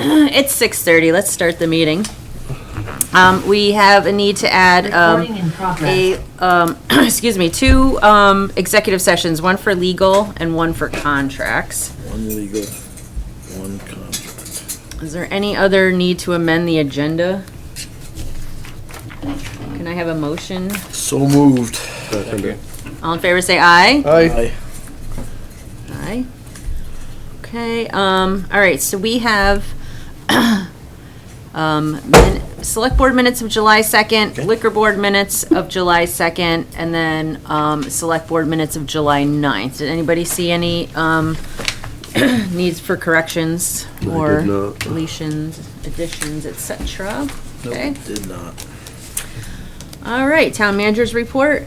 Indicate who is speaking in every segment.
Speaker 1: It's 6:30. Let's start the meeting. We have a need to add two executive sessions, one for legal and one for contracts.
Speaker 2: One legal, one contract.
Speaker 1: Is there any other need to amend the agenda? Can I have a motion?
Speaker 2: So moved.
Speaker 1: All in favor say aye.
Speaker 2: Aye.
Speaker 1: Aye. Okay, all right, so we have select board minutes of July 2nd,
Speaker 2: Okay.
Speaker 1: liquor board minutes of July 2nd, and then select board minutes of July 9th. Did anybody see any needs for corrections or
Speaker 3: did not.
Speaker 1: deletions, additions, etc.? Okay.
Speaker 2: Nope, did not.
Speaker 1: All right, town manager's report.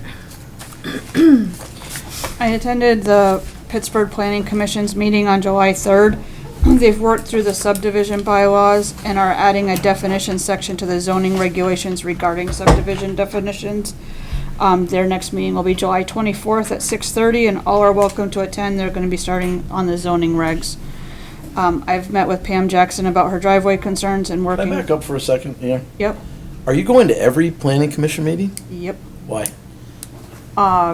Speaker 4: I attended the Pittsford Planning Commission's meeting on July 3rd. They've worked through the subdivision bylaws and are adding a definition section to the zoning regulations regarding subdivision definitions. Their next meeting will be July 24th at 6:30, and all are welcome to attend. They're going to be starting on the zoning regs. I've met with Pam Jackson about her driveway concerns and
Speaker 2: Can I
Speaker 4: working.
Speaker 2: back up for a second here?
Speaker 4: Yep,
Speaker 2: Are you going to every planning commission meeting?
Speaker 4: yep.
Speaker 2: Why?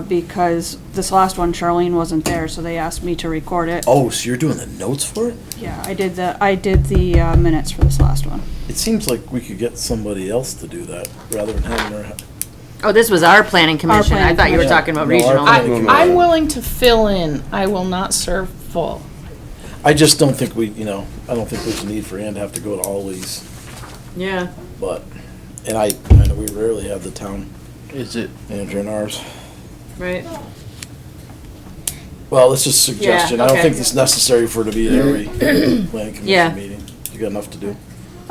Speaker 4: Because this last one, Charlene wasn't there, so they asked me to record it.
Speaker 2: Oh, so you're doing the notes for it?
Speaker 4: Yeah, I did the minutes for this last one.
Speaker 2: It seems like we could get somebody else to do that rather than having her.
Speaker 1: Oh, this was our planning commission. I
Speaker 4: planning
Speaker 1: thought you were
Speaker 2: commission.
Speaker 1: talking about
Speaker 2: No, our
Speaker 1: regional.
Speaker 2: planning commission.
Speaker 5: I'm willing to fill in. I will not serve full.
Speaker 2: I just don't think I don't think there's a need for Ann to have to go to all these,
Speaker 1: Yeah.
Speaker 2: but, and I know we rarely have the town
Speaker 3: Is it?
Speaker 2: manager in ours.
Speaker 1: Right.
Speaker 2: Well, it's just a suggestion.
Speaker 1: Yeah,
Speaker 2: I don't
Speaker 1: okay.
Speaker 2: think it's necessary for her to be at every planning
Speaker 1: Yeah.
Speaker 2: commission meeting. You got enough to do.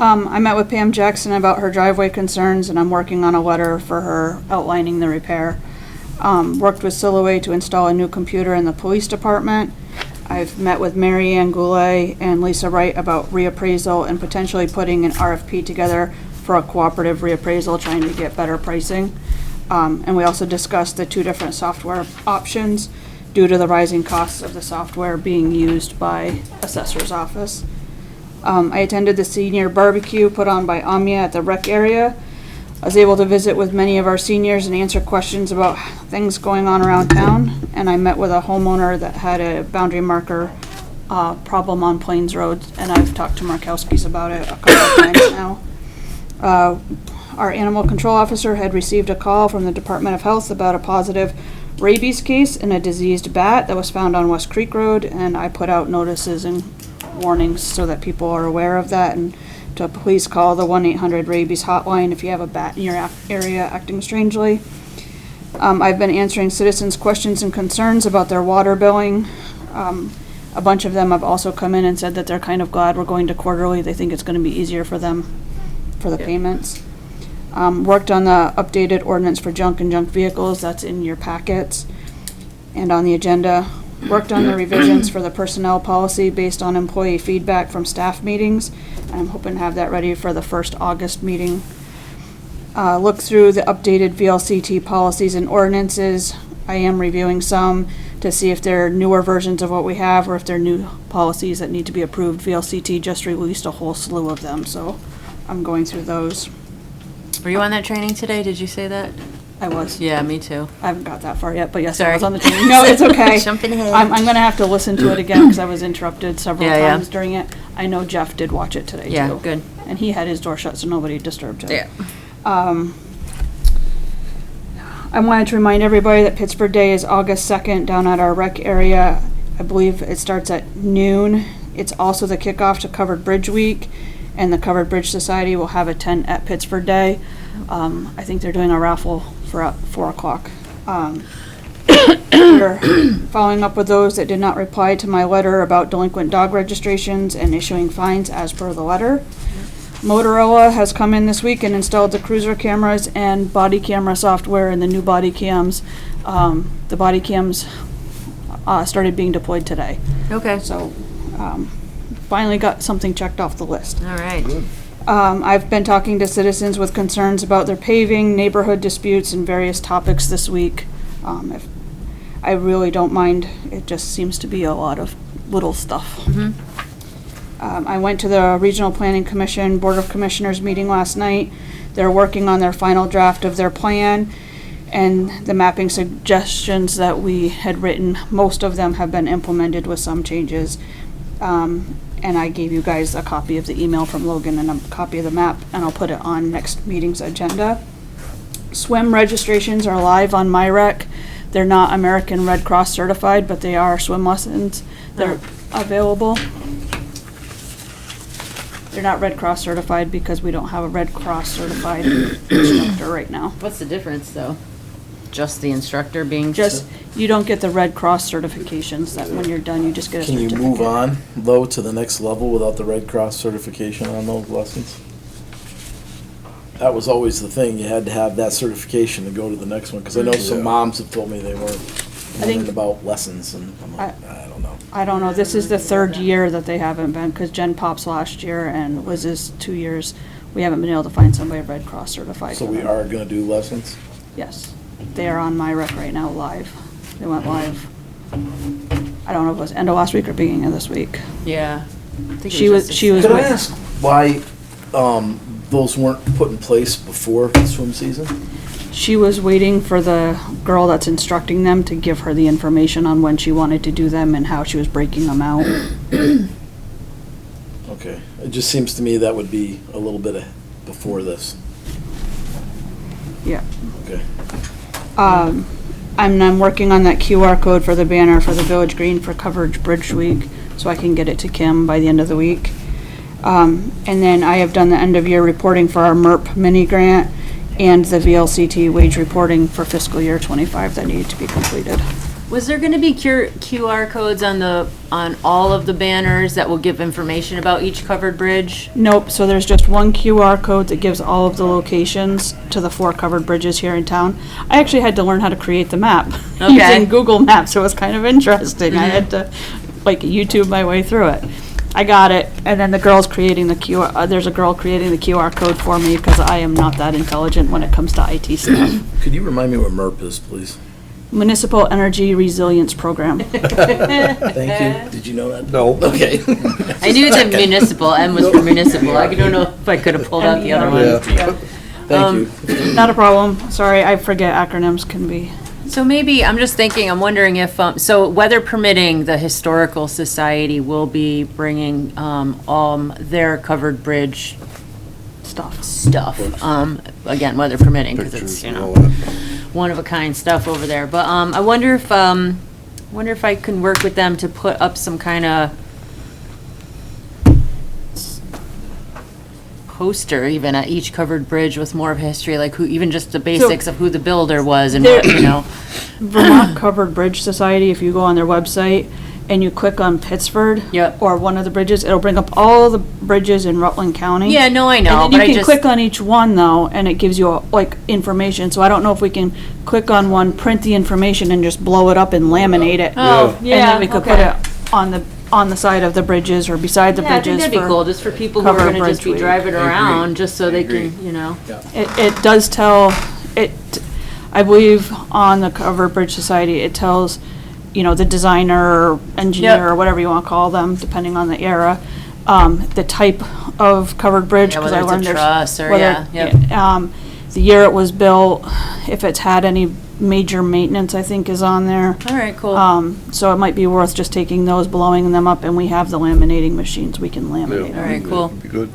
Speaker 4: I met with Pam Jackson about her driveway concerns, and I'm working on a letter for her outlining the repair. Worked with Silhouette to install a new computer in the police department. I've met with Mary Ann Goulet and Lisa Wright about reappraisal and potentially putting an RFP together for a cooperative reappraisal, trying to get better pricing. And we also discussed the two different software options due to the rising costs of the software being used by assessor's office. I attended the senior barbecue put on by Amia at the rec area. I was able to visit with many of our seniors and answer questions about things going on around town. And I met with a homeowner that had a boundary marker problem on Plains Road, and I've talked to Markowski's about it a couple of times now. Our animal control officer had received a call from the Department of Health about a positive rabies case in a diseased bat that was found on West Creek Road, and I put out notices and warnings so that people are aware of that, and to please call the 1-800-RABIES hotline if you have a bat in your area acting strangely. I've been answering citizens' questions and concerns about their water billing. A bunch of them have also come in and said that they're kind of glad we're going to quarterly. They think it's going to be easier for them for the payments. Worked on the updated ordinance for junk and junk vehicles. That's in your packets and on the agenda. Worked on the revisions for the personnel policy based on employee feedback from staff meetings. I'm hoping to have that ready for the first August meeting. Looked through the updated VLCT policies and ordinances. I am reviewing some to see if they're newer versions of what we have or if they're new policies that need to be approved. VLCT just released a whole slew of them, so I'm going through those.
Speaker 1: Were you on that training today? Did you say that?
Speaker 4: I was.
Speaker 1: Yeah, me too.
Speaker 4: I haven't got that far yet, but yes, I
Speaker 1: Sorry.
Speaker 4: was on the training. No, it's okay.
Speaker 1: Jumping ahead.
Speaker 4: I'm gonna have to listen to it again because I was interrupted several
Speaker 1: Yeah,
Speaker 4: times during it. I know Jeff did watch it today too.
Speaker 1: Yeah, good.
Speaker 4: And he had his door shut, so nobody disturbed him.
Speaker 1: Yeah.
Speaker 4: I wanted to remind everybody that Pittsford Day is August 2nd down at our rec area. I believe it starts at noon. It's also the kickoff to Covered Bridge Week, and the Covered Bridge Society will have a tent at Pittsford Day. I think they're doing a raffle for at 4 o'clock. We're following up with those that did not reply to my letter about delinquent dog registrations and issuing fines as per the letter. Motorola has come in this week and installed the cruiser cameras and body camera software in the new body cams. The body cams started being deployed today.
Speaker 1: Okay.
Speaker 4: So finally got something checked off the list.
Speaker 1: All right.
Speaker 4: I've been talking to citizens with concerns about their paving, neighborhood disputes, and various topics this week. I really don't mind. It just seems to be a lot of little stuff. I went to the Regional Planning Commission Board of Commissioners meeting last night. They're working on their final draft of their plan, and the mapping suggestions that we had written, most of them have been implemented with some changes. And I gave you guys a copy of the email from Logan and a copy of the map, and I'll put it on next meeting's agenda. Swim registrations are live on MyRec. They're not American Red Cross certified, but they are swim lessons. They're available. They're not Red Cross certified because we don't have a Red Cross certified instructor right now.
Speaker 1: What's the difference, though? Just the instructor being?
Speaker 4: Just, you don't get the Red Cross certifications, that when you're done, you just get a
Speaker 2: Can you
Speaker 4: certificate.
Speaker 2: move on, though, to the next level without the Red Cross certification on those lessons? That was always the thing, you had to have that certification to go to the next one, because I know some moms have told me they weren't learning about lessons, and I'm like, I don't know.
Speaker 4: I don't know, this is the third year that they haven't been, because Jen Pops last year and was this 2 years. We haven't been able to find somebody Red Cross certified.
Speaker 2: So
Speaker 4: for
Speaker 2: we
Speaker 4: them.
Speaker 2: are gonna do lessons?
Speaker 4: Yes, they are on MyRec right now, live. They went live. I don't know if it was end of last week or beginning of this week.
Speaker 1: Yeah. I think it
Speaker 4: She was,
Speaker 1: just
Speaker 4: she was
Speaker 2: Could I
Speaker 4: with,
Speaker 2: ask why, those weren't put in place before swim season?
Speaker 4: she was waiting for the girl that's instructing them to give her the information on when she wanted to do them and how she was breaking them out.
Speaker 2: Okay, it just seems to me that would be a little bit before this.
Speaker 4: Yeah.
Speaker 2: Okay.
Speaker 4: I'm working on that QR code for the banner for the Village Green for Coverage Bridge Week, so I can get it to Kim by the end of the week. And then I have done the end of year reporting for our MERP mini grant and the VLCT wage reporting for fiscal year '25 that needed to be completed.
Speaker 1: Was there gonna be QR codes on all of the banners that will give information about each covered bridge?
Speaker 4: Nope, so there's just one QR code that gives all of the locations to the 4 covered bridges here in town. I actually had to learn how to create the map
Speaker 1: Okay.
Speaker 4: using Google Maps, so it was kind of interesting. I had to like YouTube my way through it. I got it, and then the girl's creating the QR, there's a girl creating the QR code for me because I am not that intelligent when it comes to IT stuff.
Speaker 2: Could you remind me what MERP is, please?
Speaker 4: Municipal Energy Resilience Program.
Speaker 2: Thank you. Did you know that? No. Okay.
Speaker 1: I knew the municipal, M was for municipal. I don't know if I could have pulled out the other one.
Speaker 2: Thank you.
Speaker 4: Not a problem. Sorry, I forget acronyms can be.
Speaker 1: So maybe, I'm just thinking, I'm wondering if, so weather permitting, the Historical Society will be bringing, their covered bridge stuff. Again, weather permitting, because it's, you know, one of a kind stuff over there. But, I wonder if I can work with them to put up some kind of poster even at each covered bridge with more of a history, like who, even just the basics of who the builder was and what, you know.
Speaker 4: Vermont Covered Bridge Society, if you go on their website and you click on Pittsford
Speaker 1: Yep.
Speaker 4: or one of the bridges, it'll bring up all the bridges in Rutland County.
Speaker 1: Yeah, no, I know,
Speaker 4: And
Speaker 1: but
Speaker 4: then
Speaker 1: I
Speaker 4: you can
Speaker 1: just,
Speaker 4: click on each one though, and it gives you like information. So I don't know if we can click on one, print the information, and just blow it up and laminate it.
Speaker 1: oh,
Speaker 4: And
Speaker 1: yeah,
Speaker 4: then we could put it on the side of the bridges or beside the
Speaker 1: yeah, I think
Speaker 4: bridges.
Speaker 1: that'd be
Speaker 4: for-
Speaker 1: cool, just for people who are
Speaker 4: cover
Speaker 1: gonna just be
Speaker 4: bridge week.
Speaker 1: driving around, just so they can, you know.
Speaker 4: It does tell, I believe on the Covered Bridge Society, it tells, you know, the designer or engineer
Speaker 1: Yep.
Speaker 4: or whatever you want to call them, depending on the era, the type of covered bridge.
Speaker 1: Yeah,
Speaker 4: 'cause
Speaker 1: whether
Speaker 4: I
Speaker 1: it's a
Speaker 4: learned there's-
Speaker 1: truss or,
Speaker 4: whether-
Speaker 1: yeah, yep.
Speaker 4: The year it was built, if it's had any major maintenance, I think is on there.
Speaker 1: All right, cool.
Speaker 4: So it might be worth just taking those, blowing them up, and we have the laminating machines, we can laminate
Speaker 1: All
Speaker 4: them.
Speaker 1: right, cool.
Speaker 3: Be good.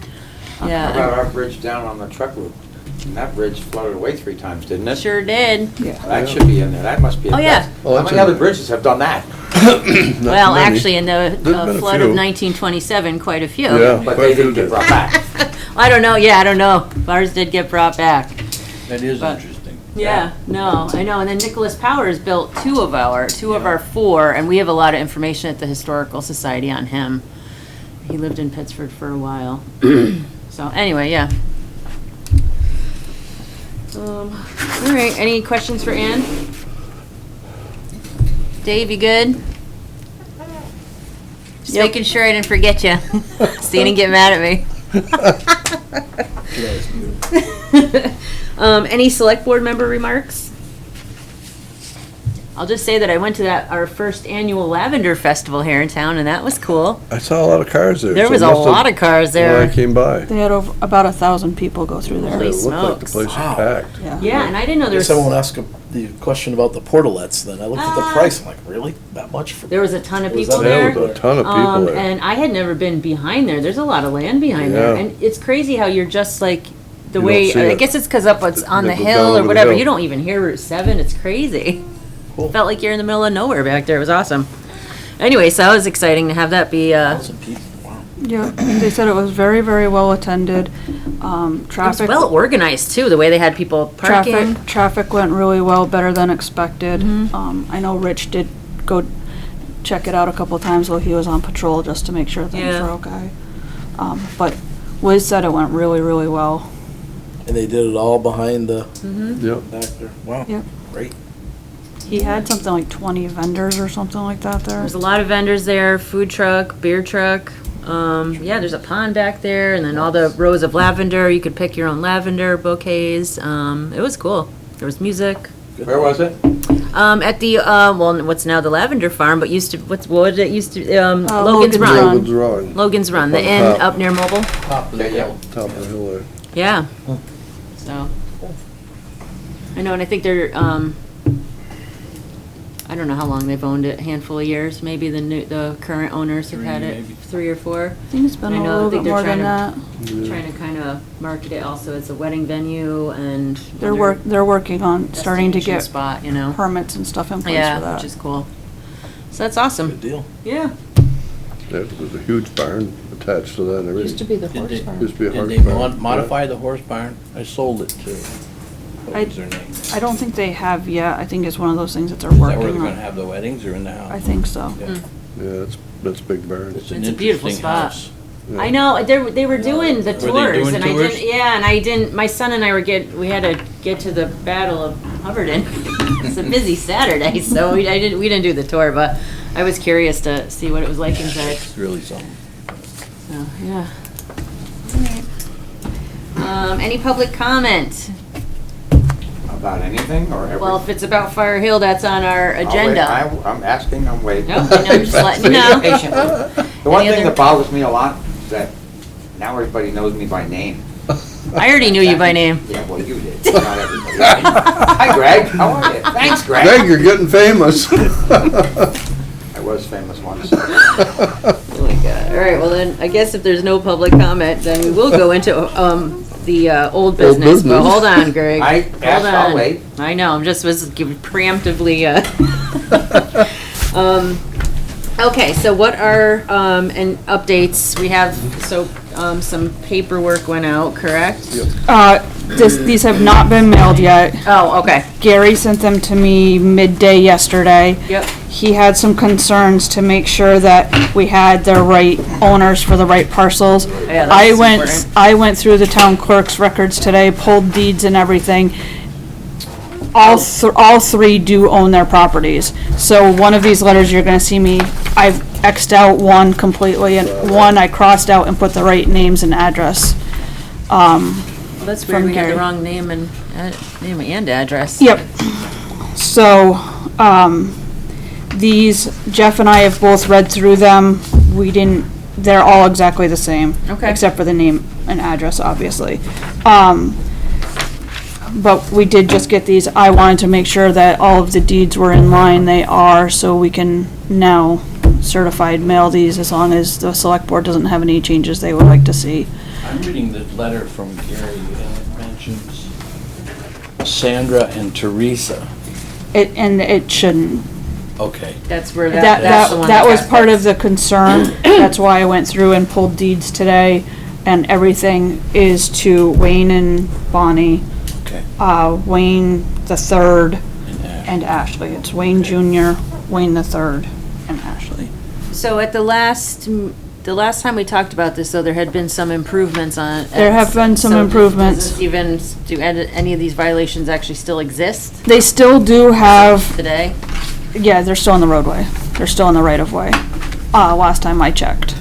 Speaker 6: How
Speaker 1: Yeah,
Speaker 6: about our bridge down on the truck route? And that bridge flooded away 3 times, didn't it?
Speaker 1: sure did.
Speaker 6: That should be in there, that must be.
Speaker 1: Oh, yeah.
Speaker 3: Oh,
Speaker 6: How
Speaker 3: that's
Speaker 6: many
Speaker 3: in
Speaker 6: other
Speaker 3: there.
Speaker 6: bridges have done that?
Speaker 1: Well,
Speaker 3: many.
Speaker 1: actually, in the
Speaker 3: been a
Speaker 1: flood of
Speaker 3: few.
Speaker 1: 1927, quite a few.
Speaker 3: Yeah.
Speaker 6: But
Speaker 3: quite
Speaker 6: they
Speaker 3: a few
Speaker 6: didn't get
Speaker 3: did.
Speaker 6: brought back.
Speaker 1: I don't know, yeah, I don't know. Ours did get brought back.
Speaker 7: That is
Speaker 1: But-
Speaker 7: interesting.
Speaker 1: Yeah, no, I know. And then Nicholas Powers built two of our 4, and we have a lot of information at the Historical Society on him. He lived in Pittsford for a while. So anyway, yeah. All right, any questions for Ann? Dave, you good? Just
Speaker 4: Yep.
Speaker 1: making sure I didn't forget you. So you didn't get mad at me. Any select board member remarks? I'll just say that I went to our first annual lavender festival here in town, and that was cool.
Speaker 3: I saw a lot of cars there.
Speaker 1: There
Speaker 3: so
Speaker 1: was
Speaker 3: it
Speaker 1: a
Speaker 3: must have-
Speaker 1: lot of cars
Speaker 3: When
Speaker 1: there.
Speaker 3: I came by.
Speaker 4: They had about 1,000 people go through there.
Speaker 1: Holy
Speaker 3: It looked like the
Speaker 1: smokes.
Speaker 3: place was
Speaker 2: Wow.
Speaker 3: packed.
Speaker 1: Yeah, and I didn't know
Speaker 2: I
Speaker 1: there
Speaker 2: guess I
Speaker 1: was,
Speaker 2: won't ask the question about the portalets then. I looked at the price, I'm like, really? That much for?
Speaker 1: there was a ton of
Speaker 2: Was
Speaker 1: people
Speaker 2: that-
Speaker 3: There
Speaker 1: there.
Speaker 3: was a ton of people there.
Speaker 1: And I had never been behind there. There's a lot of land behind there.
Speaker 3: Yeah.
Speaker 1: And it's crazy how you're just like, the
Speaker 3: You
Speaker 1: way,
Speaker 3: don't see
Speaker 1: I
Speaker 3: it.
Speaker 1: guess it's because up it's on the
Speaker 3: It goes
Speaker 1: hill
Speaker 3: down
Speaker 1: or
Speaker 3: over the
Speaker 1: whatever.
Speaker 3: hill.
Speaker 1: You don't even hear Route 7. It's crazy.
Speaker 2: Cool.
Speaker 1: Felt like you're in the middle of nowhere back there. It was awesome. Anyway, so that was exciting to have that be,
Speaker 2: 1,000 people, wow.
Speaker 4: Yeah, they said it was very, very well attended.
Speaker 1: it was
Speaker 4: Traffic.
Speaker 1: well organized too, the way they had people parking.
Speaker 4: Traffic went really well, better than expected.
Speaker 1: Mm-hmm.
Speaker 4: I know Rich did go check it out a couple times while he was on patrol, just to make sure things
Speaker 1: Yeah.
Speaker 4: were okay. But Wiz said it went really, really well.
Speaker 2: And they did it all behind the
Speaker 3: Yep.
Speaker 2: back there. Wow.
Speaker 4: Yep.
Speaker 2: Great.
Speaker 4: He had something like 20 vendors or something like that there.
Speaker 1: There's a lot of vendors there, food truck, beer truck. Yeah, there's a pond back there, and then all the rows of lavender. You could pick your own lavender bouquets. It was cool. There was music.
Speaker 6: Where was it?
Speaker 1: At the well, what's now the Lavender Farm, but used to what was it used to Logan's
Speaker 4: Logan's
Speaker 1: Run.
Speaker 4: Run.
Speaker 3: Logan's Run.
Speaker 1: Logan's Run, the
Speaker 3: Up on
Speaker 1: inn
Speaker 3: top.
Speaker 1: up near Mobile.
Speaker 2: Top of the
Speaker 6: Yeah, yeah.
Speaker 2: hill.
Speaker 3: Top of the hill there.
Speaker 1: Yeah. So I know, and I think they're I don't know how long they've owned it, a handful of years. Maybe the current owners have had it 3 or 4.
Speaker 4: I think it's been
Speaker 1: I
Speaker 4: a
Speaker 1: know, I
Speaker 4: little
Speaker 1: think
Speaker 4: bit
Speaker 1: they're
Speaker 4: more than
Speaker 1: trying
Speaker 4: that.
Speaker 1: Trying to kind of market it also as a wedding venue and
Speaker 4: They're working on starting to
Speaker 1: destination
Speaker 4: get
Speaker 1: spot, you know.
Speaker 4: permits and stuff in place for
Speaker 1: Yeah,
Speaker 4: that.
Speaker 1: which is cool. So that's awesome.
Speaker 2: Good deal.
Speaker 1: Yeah.
Speaker 3: There was a huge barn attached to that and everything.
Speaker 5: Used to be the
Speaker 7: Did
Speaker 5: horse
Speaker 7: they-
Speaker 5: farm.
Speaker 3: Used to be a
Speaker 7: Did
Speaker 3: horse
Speaker 7: they
Speaker 3: barn.
Speaker 7: modify the horse barn? I sold it to, what was their name? Is
Speaker 4: I don't think they have yet. I think it's one of those things that they're
Speaker 7: that where
Speaker 4: working
Speaker 7: they're gonna
Speaker 4: on.
Speaker 7: have the weddings or in the house?
Speaker 4: I think so.
Speaker 7: Yeah.
Speaker 3: Yeah, that's a big barn.
Speaker 7: It's an
Speaker 1: It's a beautiful
Speaker 7: interesting
Speaker 1: spot.
Speaker 7: house.
Speaker 3: Yeah.
Speaker 1: I know, they were doing the
Speaker 7: they
Speaker 1: tours,
Speaker 7: doing
Speaker 1: and I
Speaker 7: tours?
Speaker 1: didn't, yeah, and I didn't, my son and I we had to get to the Battle of Hubbardton. It's a busy Saturday, so we didn't do the tour, but I was curious to see what it was like inside,
Speaker 7: It's really something.
Speaker 1: so, yeah. Any public comment?
Speaker 6: About anything or everything?
Speaker 1: Well, if it's about Fire Hill, that's on our
Speaker 6: I'll wait.
Speaker 1: agenda.
Speaker 6: I'm asking, I'm waiting.
Speaker 1: Nope, I know, I'm just letting you know.
Speaker 6: The one
Speaker 1: Any
Speaker 6: thing
Speaker 1: other-
Speaker 6: that bothers me a lot is that now everybody knows me by name.
Speaker 1: I already knew you by name.
Speaker 6: Yeah, well, you did, not everybody. Hi, Greg, how are you? Thanks,
Speaker 3: Greg,
Speaker 6: Greg.
Speaker 3: you're getting famous.
Speaker 6: I was famous once.
Speaker 1: Oh my God. All right, well then, I guess if there's no public comment, then we will go into, the, old business, but
Speaker 3: business.
Speaker 1: hold on, Greg.
Speaker 6: I
Speaker 1: Hold
Speaker 6: asked, I'll
Speaker 1: on.
Speaker 6: wait.
Speaker 1: I know, I'm just was preemptively, okay, so what are, and updates, we have, so, some paperwork went out, correct?
Speaker 4: These have not been mailed yet.
Speaker 1: Oh, okay,
Speaker 4: Gary sent them to me midday yesterday.
Speaker 1: yep,
Speaker 4: He had some concerns to make sure that we had the right owners for the right parcels.
Speaker 1: Yeah, that's important.
Speaker 4: I went through the town clerk's records today, pulled deeds and everything. All 3 do own their properties. So one of these letters, you're gonna see me, I've X'd out one completely, and one I crossed out and put the right names and address.
Speaker 1: well, that's weird,
Speaker 4: From
Speaker 1: we had the
Speaker 4: Gary.
Speaker 1: wrong name and, name and address.
Speaker 4: Yep. So, these, Jeff and I have both read through them. They're all exactly the same.
Speaker 1: Okay.
Speaker 4: Except for the name and address, obviously. But we did just get these. I wanted to make sure that all of the deeds were in line. They are, so we can now certified mail these as long as the select board doesn't have any changes they would like to see.
Speaker 7: I'm reading the letter from Gary and it mentions Sandra and Teresa.
Speaker 4: And it shouldn't.
Speaker 7: Okay.
Speaker 1: That's where
Speaker 4: That
Speaker 1: the one
Speaker 4: was
Speaker 1: got
Speaker 4: part of
Speaker 1: fixed.
Speaker 4: the concern. That's why I went through and pulled deeds today, and everything is to Wayne and Bonnie,
Speaker 7: Okay.
Speaker 4: Wayne the third,
Speaker 7: And Ash.
Speaker 4: and Ashley. It's Wayne Jr., Wayne the third, and Ashley.
Speaker 1: So at the last time we talked about this, though, there had been some improvements on it.
Speaker 4: There have been some
Speaker 1: So
Speaker 4: improvements.
Speaker 1: does this even, do any of these violations actually still exist
Speaker 4: They still do have,
Speaker 1: today?
Speaker 4: yeah, they're still in the roadway. They're still in the right of way. Last time I checked.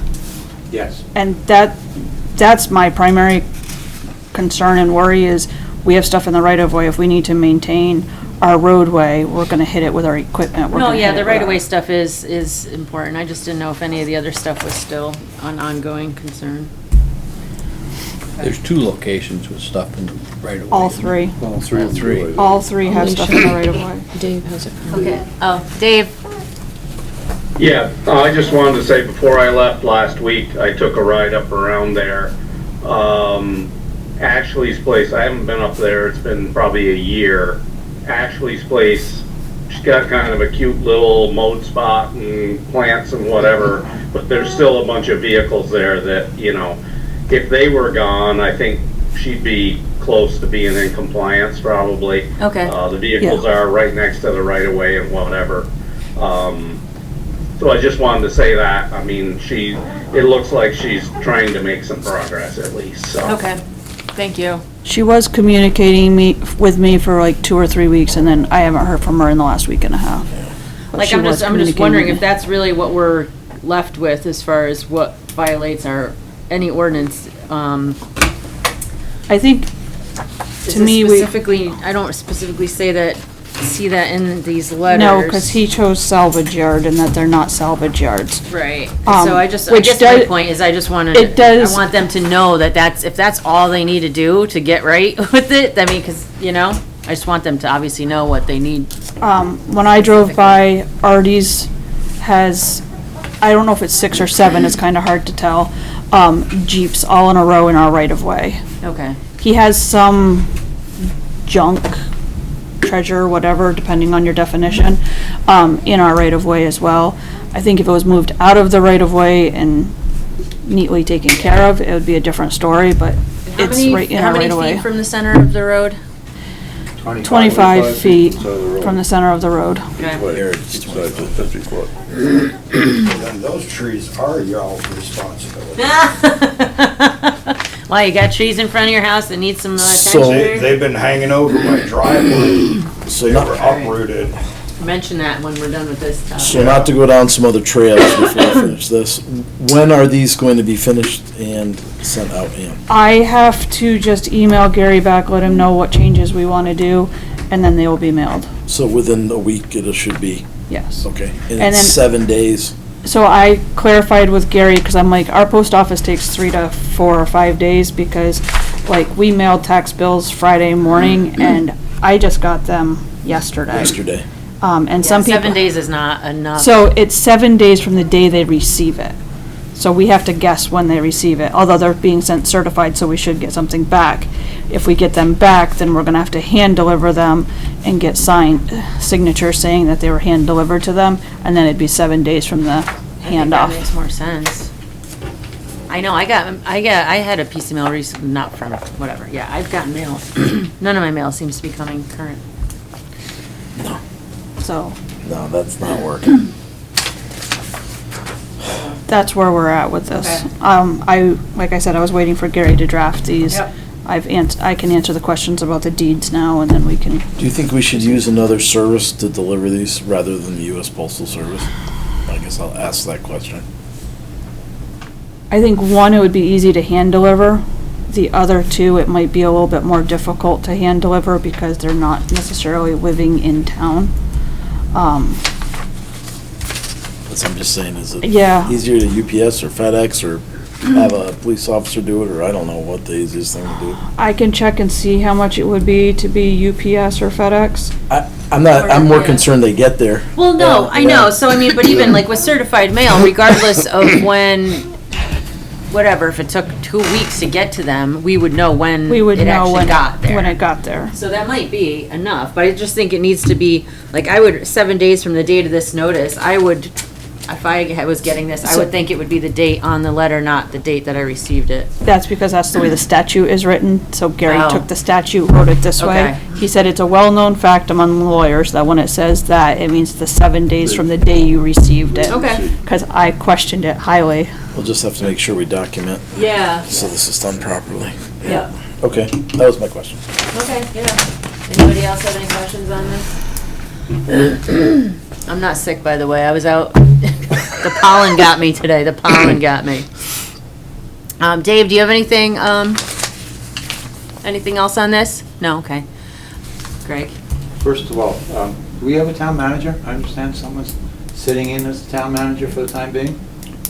Speaker 6: Yes.
Speaker 4: And that's my primary concern and worry is we have stuff in the right of way. If we need to maintain our roadway, we're gonna hit it with our equipment. We're
Speaker 1: No,
Speaker 4: gonna
Speaker 1: yeah,
Speaker 4: hit
Speaker 1: the
Speaker 4: it with
Speaker 1: right-of-way
Speaker 4: our-
Speaker 1: stuff is important. I just didn't know if any of the other stuff was still an ongoing concern.
Speaker 7: There's 2 locations with stuff in the right of way.
Speaker 4: All three.
Speaker 3: All three of them
Speaker 7: Three.
Speaker 3: do, I think.
Speaker 4: All three have stuff in the right of way.
Speaker 5: Dave has a comment.
Speaker 1: Okay. Oh, Dave?
Speaker 8: Yeah, I just wanted to say, before I left last week, I took a ride up around there. Ashley's place, I haven't been up there, it's been probably a year. Ashley's place, she's got kind of a cute little mode spot and plants and whatever, but there's still a bunch of vehicles there that, you know, if they were gone, I think she'd be close to being in compliance probably.
Speaker 1: Okay.
Speaker 8: The vehicles are right next to the right of way and whatever. So I just wanted to say that, I mean, it looks like she's trying to make some progress at least, so.
Speaker 1: Okay, thank you.
Speaker 4: She was communicating with me for like 2 or 3 weeks, and then I haven't heard from her in the last week and a half. But
Speaker 1: Like,
Speaker 4: she
Speaker 1: I'm
Speaker 4: was
Speaker 1: just
Speaker 4: communicating
Speaker 1: wondering
Speaker 4: with
Speaker 1: if
Speaker 4: me.
Speaker 1: that's really what we're left with as far as what violates any ordinance.
Speaker 4: I think,
Speaker 1: Is
Speaker 4: to
Speaker 1: this
Speaker 4: me, we,
Speaker 1: specifically, I don't specifically see that in these letters.
Speaker 4: no, because he chose salvage yard and that they're not salvage yards.
Speaker 1: Right,
Speaker 4: Um,
Speaker 1: so I
Speaker 4: which
Speaker 1: guess my
Speaker 4: does-
Speaker 1: point is I just wanted,
Speaker 4: it does-
Speaker 1: I want them to know that if that's all they need to do to get right with it, I mean, because, you know, I just want them to obviously know what they need.
Speaker 4: When I drove by, Artie's has, I don't know if it's 6 or 7, it's kind of hard to tell, Jeeps all in a row in our right of way.
Speaker 1: Okay,
Speaker 4: He has some junk, treasure, whatever, depending on your definition, in our right of way as well. I think if it was moved out of the right of way and neatly taken care of, it would be a different story, but it's right in
Speaker 1: how
Speaker 4: our
Speaker 1: many
Speaker 4: right of way.
Speaker 1: feet from the center of the road?
Speaker 4: 25 feet
Speaker 3: Side of the road.
Speaker 4: from the center of the road.
Speaker 1: Okay.
Speaker 3: Like,
Speaker 2: Here,
Speaker 3: each
Speaker 2: it's
Speaker 3: side's a 50 foot.
Speaker 9: And those trees are y'all's responsibility.
Speaker 1: Why, you got trees in front of your house that need some
Speaker 2: So-
Speaker 1: attention?
Speaker 9: They've been hanging over my driveway.
Speaker 2: So
Speaker 9: They
Speaker 2: not,
Speaker 9: were uprooted.
Speaker 1: Mention that when we're done with this stuff.
Speaker 2: so not to go down some other trails before we finish this, when are these going to be finished and sent out, Ann?
Speaker 4: I have to just email Gary back, let him know what changes we want to do, and then they will be mailed.
Speaker 2: So within a week, it should be,
Speaker 4: Yes.
Speaker 2: okay, and
Speaker 4: And
Speaker 2: it's
Speaker 4: then-
Speaker 2: 7 days.
Speaker 4: So I clarified with Gary, because I'm like, our post office takes 3 to 4 or 5 days, because like, we mailed tax bills Friday morning, and I just got them yesterday.
Speaker 2: Yesterday.
Speaker 4: And
Speaker 1: Yeah,
Speaker 4: some people.
Speaker 1: 7 days is not enough.
Speaker 4: So it's 7 days from the day they receive it. So we have to guess when they receive it, although they're being sent certified, so we should get something back. If we get them back, then we're gonna have to hand deliver them and get signatures saying that they were hand delivered to them, and then it'd be 7 days from the
Speaker 1: I think
Speaker 4: handoff.
Speaker 1: that makes more sense. I know, I had a piece of mail recently, not from, whatever, yeah, I've gotten mail. None of my mail seems to be coming current.
Speaker 4: So
Speaker 2: No, that's not working.
Speaker 4: that's where we're at with this.
Speaker 1: Okay.
Speaker 4: Like I said, I was waiting for Gary to draft these.
Speaker 1: Yep.
Speaker 4: I can answer the questions about the deeds now, and then we can,
Speaker 2: Do you think we should use another service to deliver these rather than the US Postal Service? I guess I'll ask that question.
Speaker 4: I think one, it would be easy to hand deliver. The other two, it might be a little bit more difficult to hand deliver because they're not necessarily living in town.
Speaker 2: That's, I'm just saying, is it
Speaker 4: Yeah.
Speaker 2: easier to UPS or FedEx or have a police officer do it, or I don't know what the easiest thing to do.
Speaker 4: I can check and see how much it would be to be UPS or FedEx.
Speaker 2: I'm more
Speaker 1: Yeah.
Speaker 2: concerned they get there.
Speaker 1: Well, no,
Speaker 2: Yeah,
Speaker 1: I know,
Speaker 2: yeah.
Speaker 1: so I mean, but even like with certified mail, regardless of when, whatever, if it took 2 weeks to get to them, we would know when
Speaker 4: We would
Speaker 1: it
Speaker 4: know
Speaker 1: actually
Speaker 4: when,
Speaker 1: got there.
Speaker 4: when it got there.
Speaker 1: So that might be enough, but I just think it needs to be, like, 7 days from the date of this notice, I would, if I was getting this, I would think it would be the date on the letter, not the date that I received it.
Speaker 4: That's because that's the way the statute is written, so Gary
Speaker 1: Oh.
Speaker 4: took the statute, wrote it this way.
Speaker 1: Okay.
Speaker 4: He said it's a well-known fact among lawyers that when it says that, it means the 7 days from the day you received it.
Speaker 1: Okay.
Speaker 4: Because I questioned it highly.
Speaker 2: We'll just have to make sure we document
Speaker 1: Yeah.
Speaker 2: so this is done properly.
Speaker 1: Yep.
Speaker 2: Okay, that was my question.
Speaker 1: Okay, yeah. Anybody else have any questions on this? I'm not sick, by the way. I was out. The pollen got me today. The pollen got me. Dave, do you have anything, anything else on this? No, okay. Greg?
Speaker 6: First of all, do we have a town manager? I understand someone's sitting in as the town manager for the time being?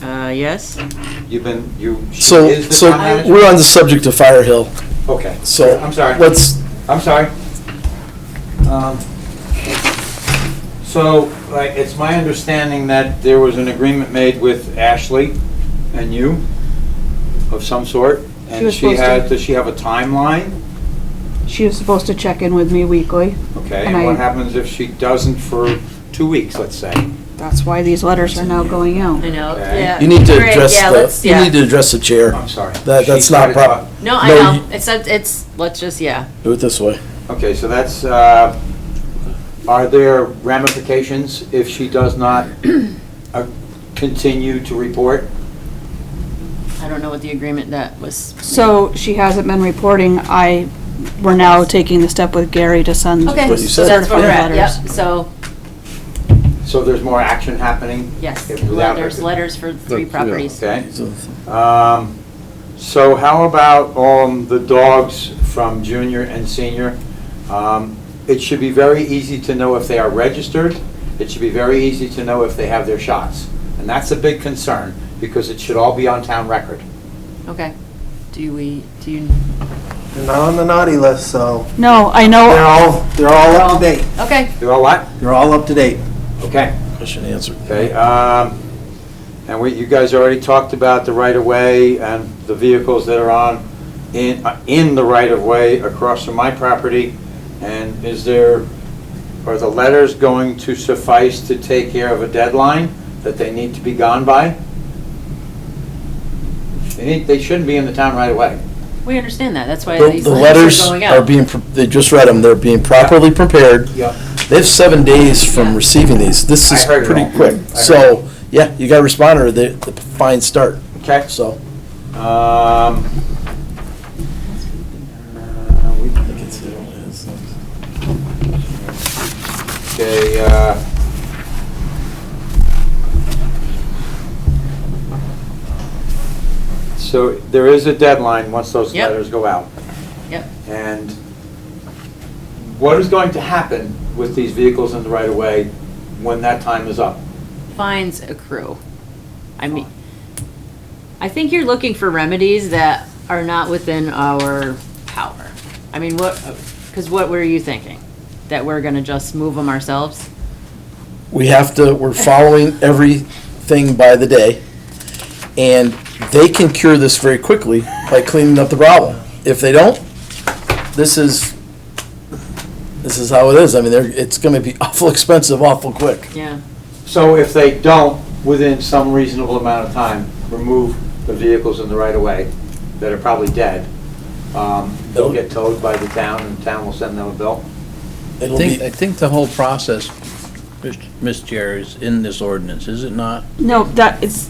Speaker 1: Yes?
Speaker 6: She
Speaker 2: So,
Speaker 6: is the
Speaker 2: so
Speaker 6: town manager?
Speaker 2: we're on the subject of Fire Hill.
Speaker 6: Okay.
Speaker 2: So
Speaker 6: I'm sorry. I'm sorry. So, it's my understanding that there was an agreement made with Ashley and you of some sort? And
Speaker 4: was supposed to.
Speaker 6: does she have a timeline?
Speaker 4: She was supposed to check in with me weekly.
Speaker 6: Okay,
Speaker 4: And
Speaker 6: and what
Speaker 4: I-
Speaker 6: happens if she doesn't for 2 weeks, let's say?
Speaker 4: That's why these letters are now going out.
Speaker 1: I know,
Speaker 6: Okay.
Speaker 1: yeah.
Speaker 2: You need to
Speaker 1: Great,
Speaker 2: address
Speaker 1: yeah, let's-
Speaker 2: the, you
Speaker 1: yeah.
Speaker 2: need to address the chair.
Speaker 6: I'm sorry.
Speaker 2: That's
Speaker 6: She
Speaker 2: not
Speaker 6: started
Speaker 2: proper.
Speaker 6: talk-
Speaker 1: No, I
Speaker 2: No,
Speaker 1: know,
Speaker 2: you-
Speaker 1: it's, let's just, yeah.
Speaker 2: Do it this way.
Speaker 6: Okay, so that's, are there ramifications if she does not continue to report?
Speaker 1: I don't know what the agreement that was.
Speaker 4: So she hasn't been reporting. We're now taking the step with Gary to send.
Speaker 1: Okay,
Speaker 2: what you
Speaker 1: so
Speaker 2: said.
Speaker 1: that's where we're at,
Speaker 4: Letters.
Speaker 1: yep, so,
Speaker 6: So there's more action happening?
Speaker 1: yes,
Speaker 6: Without-
Speaker 1: there's letters for 3
Speaker 3: Yeah.
Speaker 1: properties.
Speaker 6: Okay.
Speaker 2: So-
Speaker 6: So how about the dogs from junior and senior? It should be very easy to know if they are registered. It should be very easy to know if they have their shots. And that's a big concern, because it should all be on town record.
Speaker 1: Okay, do you,
Speaker 10: They're not on the naughty list, so
Speaker 4: No, I know.
Speaker 10: they're all up to date.
Speaker 1: okay,
Speaker 6: You know what?
Speaker 10: They're all up to date.
Speaker 6: Okay.
Speaker 2: Question answered.
Speaker 6: Okay, and you guys already talked about the right-of-way and the vehicles that are in the right-of-way across from my property. And are the letters going to suffice to take care of a deadline that they need to be gone by? They shouldn't be in the town right-of-way.
Speaker 1: we understand that, that's why
Speaker 2: The
Speaker 1: these
Speaker 2: the
Speaker 1: letters
Speaker 2: letters
Speaker 1: are going
Speaker 2: are
Speaker 1: out.
Speaker 2: being, they just read them, they're being properly prepared.
Speaker 6: Yeah.
Speaker 2: They have 7 days from
Speaker 1: Yeah.
Speaker 2: receiving these. This
Speaker 6: I
Speaker 2: is
Speaker 6: heard it
Speaker 2: pretty
Speaker 6: all.
Speaker 2: quick.
Speaker 6: I heard
Speaker 2: So, yeah, you got a responder, the fine start,
Speaker 6: Okay.
Speaker 2: so.
Speaker 6: Um, Okay, so there is a deadline once those
Speaker 1: Yep.
Speaker 6: letters go out.
Speaker 1: Yep,
Speaker 6: And what is going to happen with these vehicles in the right-of-way when that time is up?
Speaker 1: fines accrue. I mean, I think you're looking for remedies that are not within our power. I mean, because what were you thinking? That we're gonna just move them ourselves?
Speaker 2: We're following everything by the day, and they can cure this very quickly by cleaning up the problem. If they don't, this is how it is. I mean, it's gonna be awful expensive, awful quick.
Speaker 1: Yeah.
Speaker 6: So if they don't, within some reasonable amount of time, remove the vehicles in the right-of-way that are probably dead, they'll get towed by the town, and the town will send them a bill?
Speaker 2: It'll be,
Speaker 7: I think the whole process, Mr. Chair, is in this ordinance, is it not?
Speaker 4: No, that is,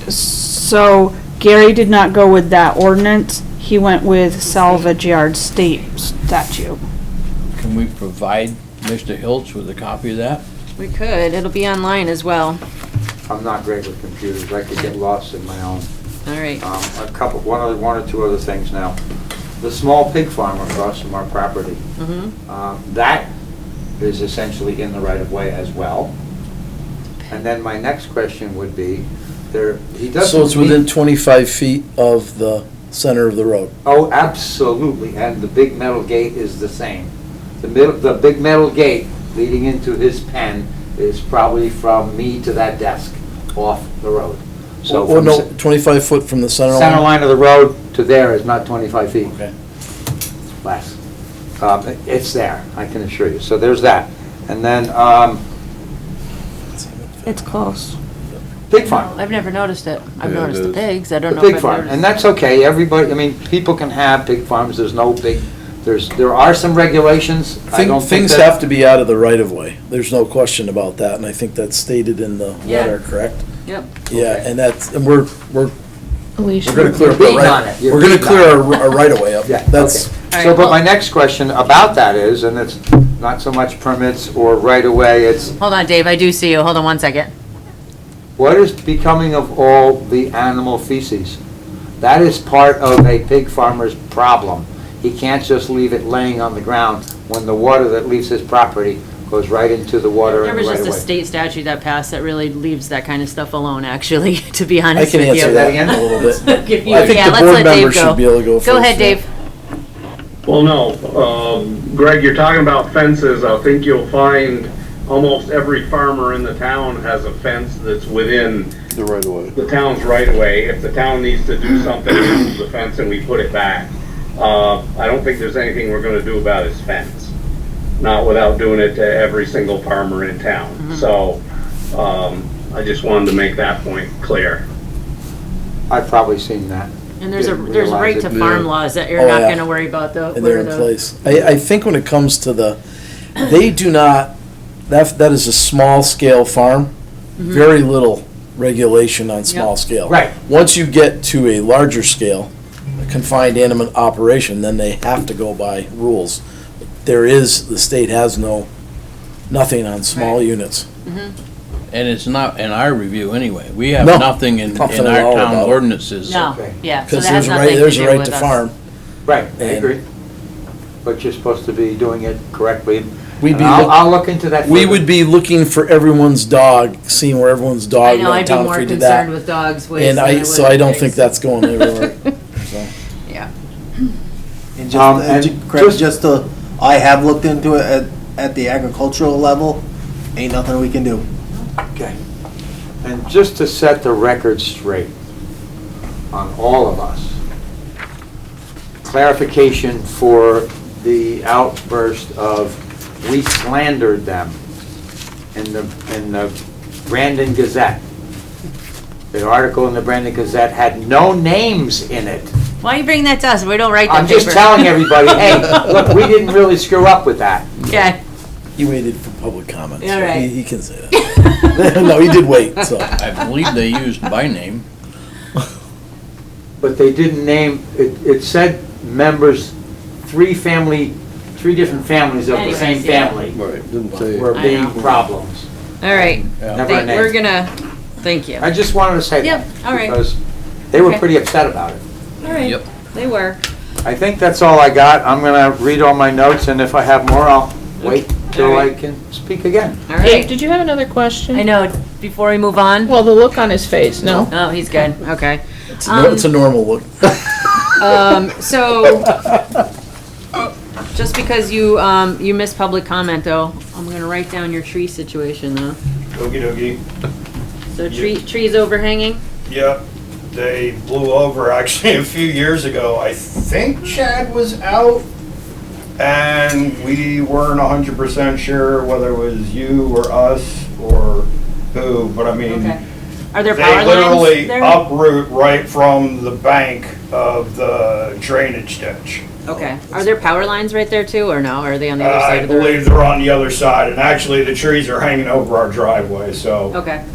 Speaker 4: so Gary did not go with that ordinance. He went with salvage yard state statute.
Speaker 7: Can we provide Mr. Hiltz with a copy of that?
Speaker 1: We could, it'll be online as well.
Speaker 6: I'm not great with computers, I could get lost in my own.
Speaker 1: All right.
Speaker 6: One or two other things now. The small pig farm across from our property, that is essentially in the right-of-way as well. And then my next question would be, he doesn't...
Speaker 2: so it's within 25 feet of the center of the road.
Speaker 6: Oh, absolutely, and the big metal gate is the same. The big metal gate leading into his pen is probably from me to that desk, off the road. So
Speaker 2: Well,
Speaker 6: from
Speaker 2: no, 25 foot from the center line?
Speaker 6: center line of the road to there is not 25 feet.
Speaker 2: Okay.
Speaker 6: Less. It's there, I can assure you. So there's that. And then,
Speaker 4: It's close.
Speaker 6: pig farm.
Speaker 1: I've never noticed it. I've
Speaker 3: Yeah, it
Speaker 1: noticed the
Speaker 3: is.
Speaker 1: pigs, I don't
Speaker 6: The
Speaker 1: know if
Speaker 6: pig
Speaker 1: I've
Speaker 6: farm,
Speaker 1: noticed.
Speaker 6: and that's okay, everybody, I mean, people can have pig farms, there's no big, there are some regulations. I don't think
Speaker 2: Things
Speaker 6: that-
Speaker 2: have to be out of the right of way. There's no question about that, and I think that's stated in the
Speaker 1: Yeah.
Speaker 2: letter, correct?
Speaker 1: Yep.
Speaker 2: Yeah,
Speaker 6: Okay.
Speaker 2: and we're
Speaker 5: Alicia.
Speaker 2: gonna clear up
Speaker 6: You're
Speaker 2: our
Speaker 6: beating on
Speaker 2: right,
Speaker 6: it. You're
Speaker 2: we're gonna
Speaker 6: beating
Speaker 2: clear
Speaker 6: on
Speaker 2: our right of way up.
Speaker 6: Yeah,
Speaker 2: That's,
Speaker 6: okay.
Speaker 1: All
Speaker 6: So,
Speaker 1: right,
Speaker 6: but
Speaker 1: well-
Speaker 6: my next question about that is, and it's not so much permits or right-of-way, it's
Speaker 1: Hold on, Dave, I do see you. Hold on one second.
Speaker 6: what is becoming of all the animal feces? That is part of a pig farmer's problem. He can't just leave it laying on the ground when the water that leaves his property goes right into the water
Speaker 1: There
Speaker 6: in the
Speaker 1: was
Speaker 6: right
Speaker 1: just
Speaker 6: of
Speaker 1: a
Speaker 6: way.
Speaker 1: state statute that passed that really leaves that kind of stuff alone, actually, to be
Speaker 2: I
Speaker 1: honest
Speaker 2: can
Speaker 1: with you.
Speaker 2: answer that in a little bit.
Speaker 1: Give you-
Speaker 2: I think
Speaker 1: yeah,
Speaker 2: the
Speaker 1: let's
Speaker 2: board
Speaker 1: let Dave
Speaker 2: members should be able to go first.
Speaker 1: Go ahead,
Speaker 2: yeah.
Speaker 1: Dave.
Speaker 8: Well, no, Greg, you're talking about fences. I think you'll find almost every farmer in the town has a fence that's within
Speaker 3: The right of way.
Speaker 8: the town's right of way. If the town needs to do something, we move the fence and we put it back. I don't think there's anything we're gonna do about his fence. Not without doing it to every single farmer in town. So, I just wanted to make that point clear.
Speaker 6: I've probably seen that.
Speaker 1: And there's a
Speaker 6: Didn't
Speaker 1: right
Speaker 6: realize
Speaker 1: to
Speaker 6: it.
Speaker 1: farm laws that you're
Speaker 2: Oh,
Speaker 1: not
Speaker 2: yeah.
Speaker 1: gonna worry about though.
Speaker 2: And they're in place. I think when it comes to they do not, that is a small scale farm, very little regulation on small scale.
Speaker 6: Right.
Speaker 2: Once you get to a larger scale, a confined animal operation, then they have to go by rules. The state has nothing on small units.
Speaker 7: And it's not in our review anyway. We have
Speaker 2: No,
Speaker 7: nothing in
Speaker 2: nothing at
Speaker 7: our
Speaker 2: all
Speaker 7: town
Speaker 2: about it.
Speaker 7: ordinances.
Speaker 1: No,
Speaker 6: Okay.
Speaker 1: yeah, so
Speaker 2: Because
Speaker 1: that has
Speaker 2: there's
Speaker 1: nothing to
Speaker 2: there's a
Speaker 1: do
Speaker 2: right
Speaker 1: with
Speaker 2: to
Speaker 1: us.
Speaker 2: farm.
Speaker 6: Right, I
Speaker 2: And-
Speaker 6: agree. But you're supposed to be doing it correctly.
Speaker 2: We'd
Speaker 6: And
Speaker 2: be
Speaker 6: I'll look into that
Speaker 2: We
Speaker 6: further.
Speaker 2: would be looking for everyone's dog, seeing where everyone's
Speaker 1: I
Speaker 2: dog
Speaker 1: know,
Speaker 2: went
Speaker 1: I'd be
Speaker 2: down
Speaker 1: more
Speaker 2: if we did
Speaker 1: concerned
Speaker 2: that.
Speaker 1: with dogs waste
Speaker 2: And
Speaker 1: than I would
Speaker 2: so I don't
Speaker 1: pigs.
Speaker 2: think that's going anywhere. So.
Speaker 1: Yeah.
Speaker 10: And
Speaker 6: and
Speaker 10: Craig,
Speaker 6: just-
Speaker 10: just to, I have looked into it at the agricultural level, ain't nothing we can do.
Speaker 6: Okay. And just to set the record straight on all of us, clarification for the outburst of we slandered them in the Brandon Gazette. The article in the Brandon Gazette had no names in it.
Speaker 1: Why you bring that to us? We don't write that
Speaker 6: I'm
Speaker 1: paper.
Speaker 6: just telling everybody, hey, look, we didn't really screw up with that.
Speaker 1: Okay.
Speaker 2: He waited for public comment.
Speaker 1: All
Speaker 2: so
Speaker 1: right.
Speaker 2: He can say that. No, he did wait, so.
Speaker 7: I believe they used by name.
Speaker 6: But they didn't name, it said members, three different families of the same
Speaker 1: Anyways, yeah.
Speaker 6: family
Speaker 3: Right, didn't say.
Speaker 6: were
Speaker 1: I
Speaker 6: being
Speaker 1: know.
Speaker 6: problems.
Speaker 1: All right.
Speaker 6: Never a
Speaker 1: We're
Speaker 6: name.
Speaker 1: gonna, thank you.
Speaker 6: I just wanted to say that.
Speaker 1: Yep, all right.
Speaker 6: Because they were
Speaker 1: Okay.
Speaker 6: pretty upset about it.
Speaker 1: All right.
Speaker 7: Yep.
Speaker 1: They were.
Speaker 6: I think that's all I got. I'm gonna read all my notes, and if I have more, I'll wait till
Speaker 1: All
Speaker 6: I
Speaker 1: right.
Speaker 6: can speak again.
Speaker 1: All
Speaker 5: Dave,
Speaker 1: right.
Speaker 5: did you have another question?
Speaker 1: I know, before we move on.
Speaker 5: Well, the look on his face, no?
Speaker 1: Oh, he's good. Okay.
Speaker 2: It's a normal look.
Speaker 1: So, just because you missed public comment though, I'm gonna write down your tree situation though.
Speaker 9: Okey dokey.
Speaker 1: So trees overhanging?
Speaker 9: Yep, they blew over actually a few years ago. I think Chad was out, and we weren't 100% sure whether it was you or us or who, but I mean,
Speaker 1: Okay. Are there
Speaker 9: they
Speaker 1: power lines
Speaker 9: literally
Speaker 1: there?
Speaker 9: uproot right from the bank of the drainage ditch.
Speaker 1: Okay. Are there power lines right there too, or no? Or are they on the other
Speaker 9: I
Speaker 1: side of the road?
Speaker 9: believe they're on the other side, and actually the trees are hanging over our driveway, so.
Speaker 1: Okay.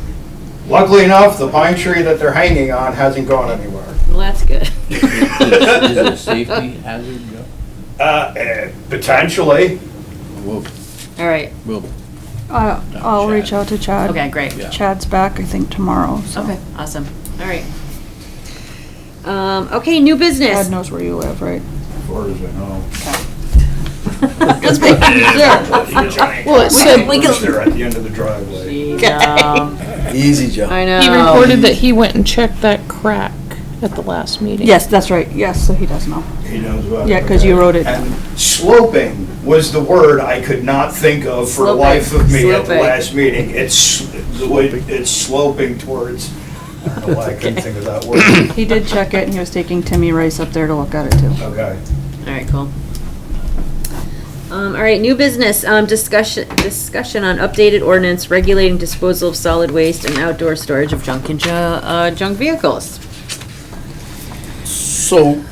Speaker 9: Luckily enough, the pine tree that they're hanging on hasn't gone anywhere.
Speaker 1: Well, that's good.
Speaker 7: Is it a safety hazard, Joe?
Speaker 9: Potentially.
Speaker 7: We'll,
Speaker 1: All right.
Speaker 7: we'll,
Speaker 4: I'll reach out to Chad.
Speaker 1: Okay, great.
Speaker 7: Yeah.
Speaker 4: Chad's back, I think, tomorrow, so.
Speaker 1: Okay, awesome. All right. Okay, new business.
Speaker 4: Chad knows where you live, right?
Speaker 9: As far as I know.
Speaker 1: Let's make sure.
Speaker 5: Well, it said-
Speaker 1: we can-
Speaker 9: They're at the end of the driveway.
Speaker 2: Easy, Joe.
Speaker 1: I know.
Speaker 5: He reported that he went and checked that crack at the last meeting.
Speaker 4: Yes, that's right, yes, so he does know.
Speaker 9: He knows about it.
Speaker 4: Yeah, 'cause you wrote it.
Speaker 9: And sloping was the word I could not think of for the
Speaker 1: Sloping.
Speaker 9: life of me at the
Speaker 1: Sloping.
Speaker 9: last meeting. It's, the way it's sloping towards, I don't know why I couldn't think of that word.
Speaker 4: He did check it, and he was taking Timmy Rice up there to look at it too.
Speaker 9: Okay.
Speaker 1: All right, cool. All right, new business, discussion on updated ordinance regulating disposal of solid waste and outdoor storage of junk and junk vehicles.
Speaker 2: So,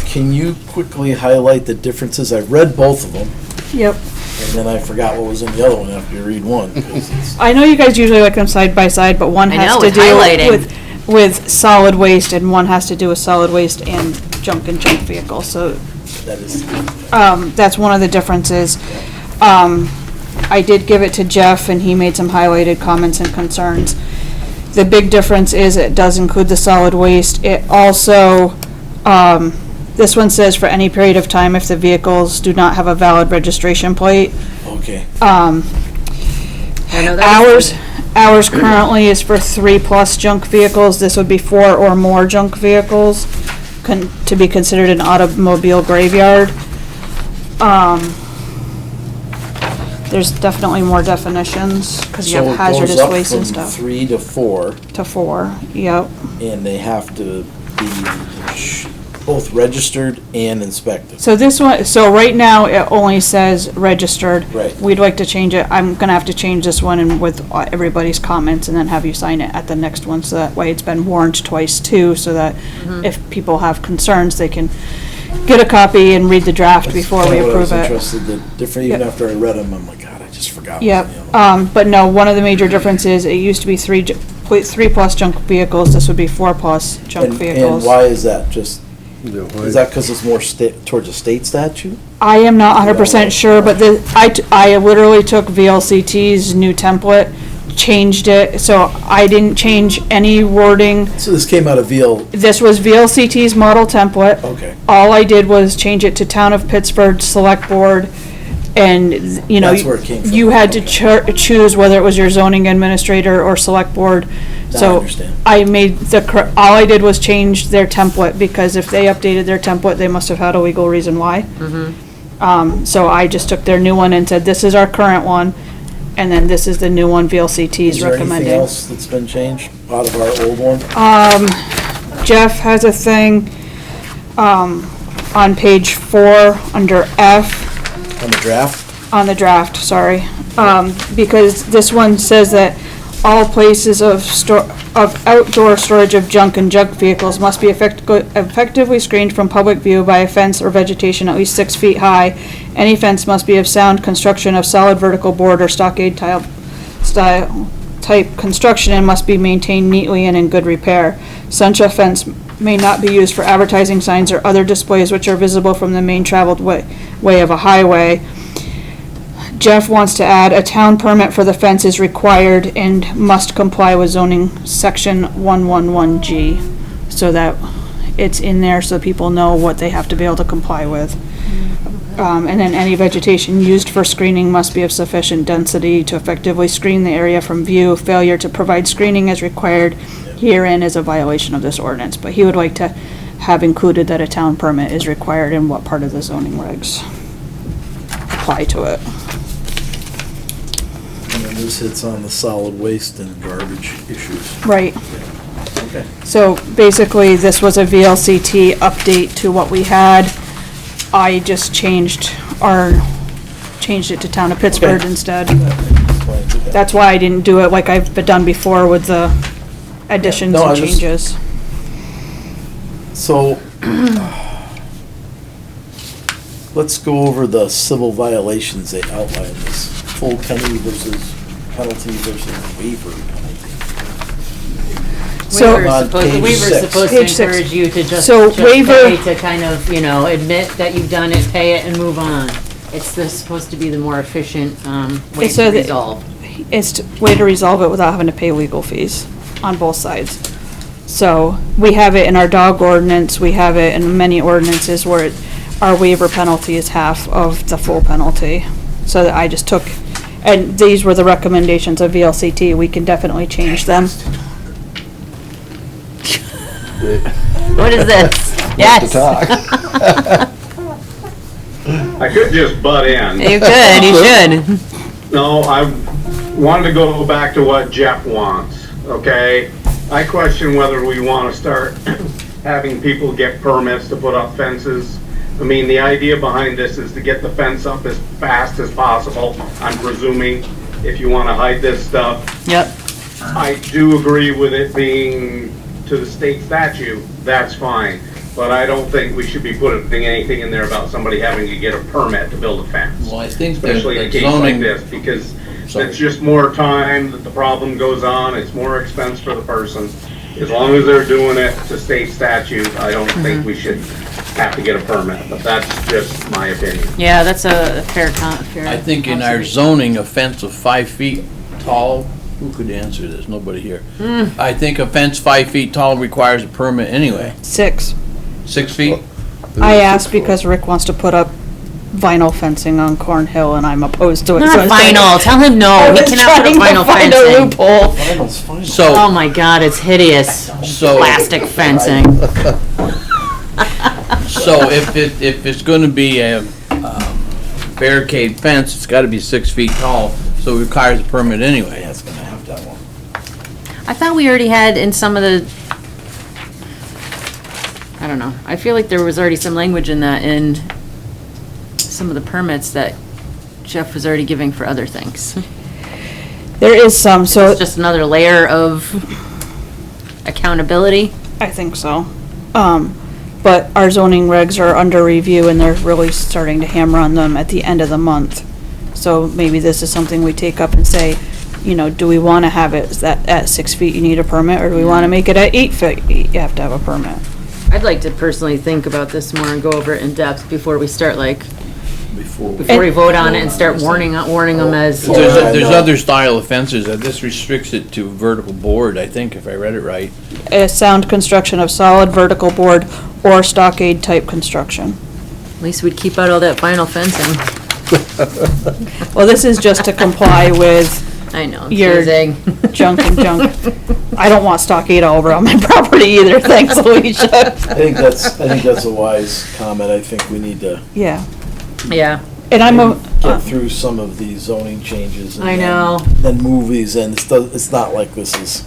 Speaker 2: can you quickly highlight the differences? I've read both of them,
Speaker 4: Yep.
Speaker 2: and then I forgot what was in the other one after you read one. 'cause it's-
Speaker 4: I know you guys usually like them side by side, but one
Speaker 1: I
Speaker 4: has
Speaker 1: know,
Speaker 4: to
Speaker 1: with
Speaker 4: do
Speaker 1: highlighting.
Speaker 4: with solid waste, and one has to do with solid waste and junk vehicles, so
Speaker 2: That is,
Speaker 4: that's one of the differences. I did give it to Jeff, and he made some highlighted comments and concerns. The big difference is it does include the solid waste. It also, This one says for any period of time if the vehicles do not have a valid registration plate.
Speaker 2: Okay.
Speaker 1: I know that.
Speaker 4: Ours currently is for 3+ junk vehicles. This would be 4 or more junk vehicles to be considered an automobile graveyard. There's definitely more definitions, because you
Speaker 2: So
Speaker 4: have
Speaker 2: it
Speaker 4: hazardous
Speaker 2: goes up
Speaker 4: waste and
Speaker 2: from
Speaker 4: stuff.
Speaker 2: 3 to 4,
Speaker 4: To 4, yep.
Speaker 2: and they have to be both registered and inspected.
Speaker 4: So this one, so right now, it only says registered.
Speaker 2: Right.
Speaker 4: We'd like to change it. I'm gonna have to change this one and with everybody's comments, and then have you sign it at the next one, so that way it's been warned twice too, so that if people have concerns, they can get a copy and read the draft before we
Speaker 2: That's
Speaker 4: approve
Speaker 2: kinda
Speaker 4: it.
Speaker 2: what I was interested, that different, even
Speaker 4: Yep.
Speaker 2: after I read them, I'm like, God, I just forgot.
Speaker 4: Yep,
Speaker 2: you know.
Speaker 4: but no, one of the major differences, it used to be 3+ junk vehicles, this would be 4+ junk
Speaker 2: And
Speaker 4: vehicles.
Speaker 2: why is that? Just,
Speaker 3: Yeah, why-
Speaker 2: is that because it's more towards a state statute?
Speaker 4: I am not 100% sure, but I literally took VLCT's new template, changed it, so I didn't change any wording.
Speaker 2: So this came out of VL,
Speaker 4: This was VLCT's model template.
Speaker 2: okay.
Speaker 4: All I did was change it to Town of Pittsford Select Board, and, you know,
Speaker 2: That's where it came from.
Speaker 4: you had to
Speaker 2: Okay.
Speaker 4: choose whether it was your zoning administrator or Select Board.
Speaker 2: Now I
Speaker 4: So
Speaker 2: understand.
Speaker 4: I made all I did was change their template, because if they updated their template, they must have had a legal reason why. So I just took their new one and said, this is our current one, and then this is the new one VLCT's
Speaker 2: Is there anything
Speaker 4: recommending.
Speaker 2: else that's been changed out of our old one?
Speaker 4: Jeff has a thing, on page 4, under F,
Speaker 2: On the draft?
Speaker 4: on the draft, sorry. Because this one says that all places of outdoor storage of junk and junk vehicles must be effectively screened from public view by a fence or vegetation at least 6 feet high. Any fence must be of sound construction of solid vertical board or stockade type construction and must be maintained neatly and in good repair. Such a fence may not be used for advertising signs or other displays which are visible from the main traveled way of a highway. Jeff wants to add, a town permit for the fence is required and must comply with zoning section 111G, so that it's in there so people know what they have to be able to comply with. And then any vegetation used for screening must be of sufficient density to effectively screen the area from view. Failure to provide screening as required herein is a violation of this ordinance. But he would like to have included that a town permit is required in what part of the zoning regs apply to it.
Speaker 2: And then this hits on the solid waste and garbage issues.
Speaker 4: Right.
Speaker 2: Okay.
Speaker 4: So basically, this was a VLCT update to what we had. I just changed it to Town of Pittsford
Speaker 2: Okay.
Speaker 4: instead.
Speaker 2: Explains it.
Speaker 4: That's why I didn't do it like I've done before with the additions
Speaker 2: No, I
Speaker 4: and
Speaker 2: just-
Speaker 4: changes.
Speaker 2: So, let's go over the civil violations they outline, this full penalty versus waiver penalty.
Speaker 4: So-
Speaker 1: Waiver's
Speaker 2: On
Speaker 1: supposed, the
Speaker 2: page
Speaker 1: waiver's
Speaker 2: 6.
Speaker 1: supposed to
Speaker 4: Page 6.
Speaker 1: encourage you to just
Speaker 4: So waiver-
Speaker 1: pay, to kind of, you know, admit that you've done it, pay it, and move on. It's supposed to be the more efficient, way
Speaker 4: It's so
Speaker 1: to
Speaker 4: that-
Speaker 1: resolve.
Speaker 4: It's a way to resolve it without having to pay legal fees on both sides. So we have it in our dog ordinance, we have it in many ordinances where our waiver penalty is half of the full penalty. So that I just took, and these were the recommendations of VLCT, we can definitely change them.
Speaker 1: What is this? Yes.
Speaker 8: I could just butt in.
Speaker 1: You could, you should.
Speaker 8: No, I wanted to go back to what Jeff wants, okay? I question whether we want to start having people get permits to put up fences. I mean, the idea behind this is to get the fence up as fast as possible, I'm presuming, if you want to hide this stuff.
Speaker 1: Yep.
Speaker 8: I do agree with it being to the state statute, that's fine. But I don't think we should be putting anything in there about somebody having to get a permit to build a fence.
Speaker 7: Well, I think
Speaker 8: Especially in a
Speaker 7: that
Speaker 8: case like
Speaker 7: zoning,
Speaker 8: this, because
Speaker 7: Sorry.
Speaker 8: it's just more time that the problem goes on, it's more expense for the person. As long as they're doing it to state statute, I don't think we should have to get a permit, but that's just my opinion.
Speaker 1: Yeah, that's a fair
Speaker 7: I think in our zoning, a fence of 5 feet tall, who could answer this? Nobody here. I think a fence 5 feet tall requires a permit anyway.
Speaker 4: 6.
Speaker 7: 6 feet?
Speaker 4: I asked because Rick wants to put up vinyl fencing on Corn Hill and I'm opposed to it. so
Speaker 1: Not
Speaker 4: I was trying to-
Speaker 1: vinyl, tell him no,
Speaker 4: I
Speaker 1: he
Speaker 4: was
Speaker 1: cannot put up
Speaker 4: trying to
Speaker 1: vinyl
Speaker 4: find a
Speaker 1: fencing.
Speaker 4: loophole.
Speaker 2: Final's fine.
Speaker 1: Oh
Speaker 7: So,
Speaker 1: my God, it's hideous.
Speaker 7: so,
Speaker 1: Plastic fencing.
Speaker 7: so if it's gonna be a barricade fence, it's gotta be 6 feet tall, so it requires a permit anyway.
Speaker 2: Yeah, it's gonna have to have one.
Speaker 1: I thought we already had in some of the, I don't know, I feel like there was already some language in that in some of the permits that Jeff was already giving for other things.
Speaker 4: There is some, so
Speaker 1: It's just another layer of accountability.
Speaker 4: I think so. But our zoning regs are under review and they're really starting to hammer on them at the end of the month. So maybe this is something we take up and say, you know, do we want to have it that at 6 feet you need a permit, or do we want to make it at 8 feet you have to have a permit?
Speaker 1: I'd like to personally think about this more and go over it in depth before we start
Speaker 2: Before
Speaker 1: we vote on it and start warning them as.
Speaker 7: There's other style of fences, this restricts it to vertical board, I think, if I read it right.
Speaker 4: A sound construction of solid vertical board or stockade type construction.
Speaker 1: At least we'd keep out all that vinyl fencing.
Speaker 4: Well, this is just to comply with
Speaker 1: I know, I'm
Speaker 4: You're-
Speaker 1: teasing.
Speaker 4: junk and junk. I don't want stockade all over on my property either, thanks, Alicia.
Speaker 2: I think that's a wise comment. I think we need to
Speaker 4: Yeah,
Speaker 1: Yeah,
Speaker 4: and I'm a,
Speaker 2: get through some of these zoning changes. And
Speaker 1: I know.
Speaker 2: Then move these in. It's not like this is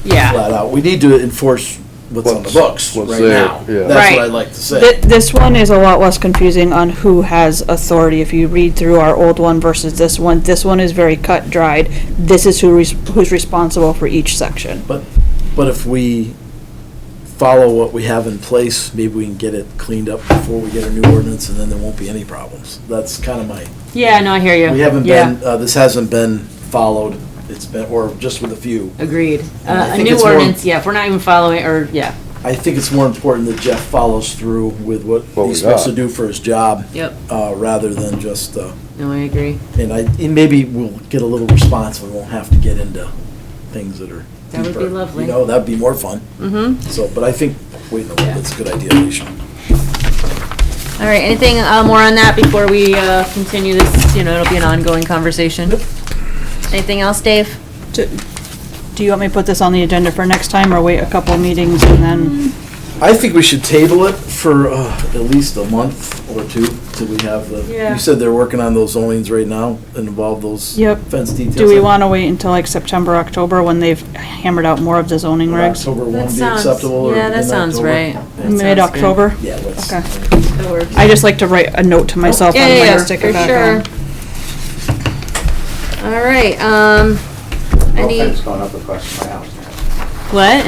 Speaker 1: yeah.
Speaker 2: flat out. We need to enforce what's on the books
Speaker 3: What's
Speaker 2: right
Speaker 3: there,
Speaker 2: now.
Speaker 3: yeah.
Speaker 2: That's
Speaker 1: Right.
Speaker 2: what I'd like to say.
Speaker 4: this one is a lot less confusing on who has authority. If you read through our old one versus this one is very cut dried. This is who's responsible for each section.
Speaker 2: But if we follow what we have in place, maybe we can get it cleaned up before we get a new ordinance, and then there won't be any problems. That's kind of my,
Speaker 1: Yeah, no, I hear you.
Speaker 2: we haven't
Speaker 1: Yeah.
Speaker 2: been, this hasn't been followed. It's been, or just with a few.
Speaker 1: Agreed.
Speaker 2: And I
Speaker 1: A
Speaker 2: think
Speaker 1: new
Speaker 2: it's more-
Speaker 1: ordinance, yeah, if we're not even following, or, yeah,
Speaker 2: I think it's more important that Jeff follows through with what
Speaker 3: What we
Speaker 2: he's supposed to
Speaker 3: got.
Speaker 2: do for his job,
Speaker 1: yep,
Speaker 2: rather than just,
Speaker 1: no, I agree.
Speaker 2: and maybe we'll get a little response. We won't have to get into things that are
Speaker 1: That would be
Speaker 2: deeper.
Speaker 1: lovely.
Speaker 2: You know, that'd be more fun.
Speaker 1: Mm-hmm.
Speaker 2: So, but I think, wait, no,
Speaker 1: Yeah.
Speaker 2: that's a good idea, Alicia.
Speaker 1: All right, anything more on that before we continue this, it'll be an ongoing conversation? Anything else, Dave?
Speaker 4: Do you want me to put this on the agenda for next time, or wait a couple of meetings and then?
Speaker 2: I think we should table it for at least a month or two till we have the,
Speaker 1: Yeah.
Speaker 2: you said they're working on those zonings right now and involve those
Speaker 4: Yep.
Speaker 2: fence details.
Speaker 4: Do we want to wait until like September, October, when they've hammered out more of the zoning
Speaker 2: Would
Speaker 4: regs?
Speaker 2: October 1
Speaker 1: That
Speaker 2: be
Speaker 1: sounds-
Speaker 2: acceptable? or
Speaker 1: yeah, that
Speaker 2: in
Speaker 1: sounds
Speaker 2: October?
Speaker 1: right.
Speaker 2: Yeah.
Speaker 1: That sounds
Speaker 4: Mid-October?
Speaker 2: Yeah, let's.
Speaker 4: Okay.
Speaker 1: That works.
Speaker 4: I just like to write a note to myself on
Speaker 1: Yeah,
Speaker 4: my stick
Speaker 1: for
Speaker 4: it back
Speaker 1: sure.
Speaker 4: on.
Speaker 1: All right,
Speaker 6: No
Speaker 1: any,
Speaker 6: fence going up across my house.
Speaker 1: what?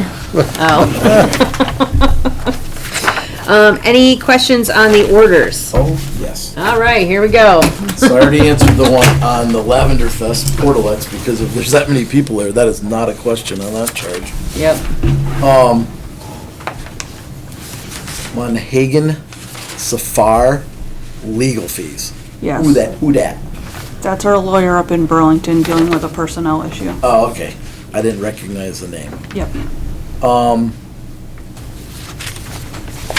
Speaker 1: Oh. Any questions on the orders?
Speaker 2: Oh, yes.
Speaker 1: All right, here we go.
Speaker 2: So I already answered the one on the Lavender Fest portalettes, because if there's that many people there, that is not a question on that charge.
Speaker 1: Yep.
Speaker 2: On Hagen Safar legal fees.
Speaker 4: Yes.
Speaker 2: Who that?
Speaker 4: That's our lawyer up in Burlington dealing with a personnel issue.
Speaker 2: Oh, okay. I didn't recognize the name.
Speaker 4: Yep.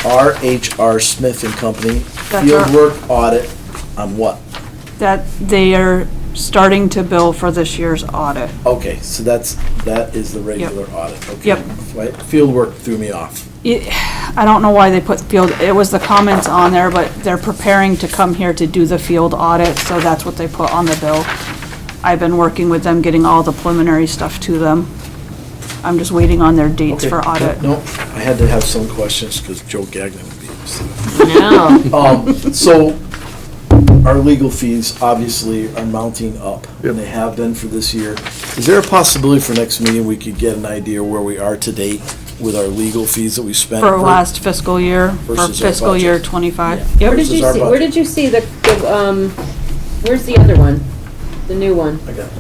Speaker 2: R.H.R. Smith and Company,
Speaker 4: That's our-
Speaker 2: fieldwork audit on what?
Speaker 4: That they are starting to bill for this year's audit.
Speaker 2: Okay, so that is the regular audit, okay.
Speaker 4: Yep.
Speaker 2: Right, fieldwork threw me off.
Speaker 4: I don't know why they put field, it was the comments on there, but they're preparing to come here to do the field audit, so that's what they put on the bill. I've been working with them, getting all the preliminary stuff to them. I'm just waiting on their dates
Speaker 2: Okay,
Speaker 4: for audit.
Speaker 2: No, I had to have some questions because Joe Gagnon would be upset.
Speaker 1: No.
Speaker 2: So, our legal fees obviously are mounting up,
Speaker 3: Yep.
Speaker 2: and they have been for this year. Is there a possibility for next meeting we could get an idea where we are to date with our legal fees that we spent?
Speaker 4: For last fiscal year, for
Speaker 2: Versus our
Speaker 4: fiscal year
Speaker 2: budget.
Speaker 4: 25.
Speaker 2: Yeah.
Speaker 1: Where did
Speaker 2: Versus
Speaker 1: you
Speaker 2: our
Speaker 1: see, where
Speaker 2: budget.
Speaker 1: did you see the, where's the other one? The new one,
Speaker 2: I got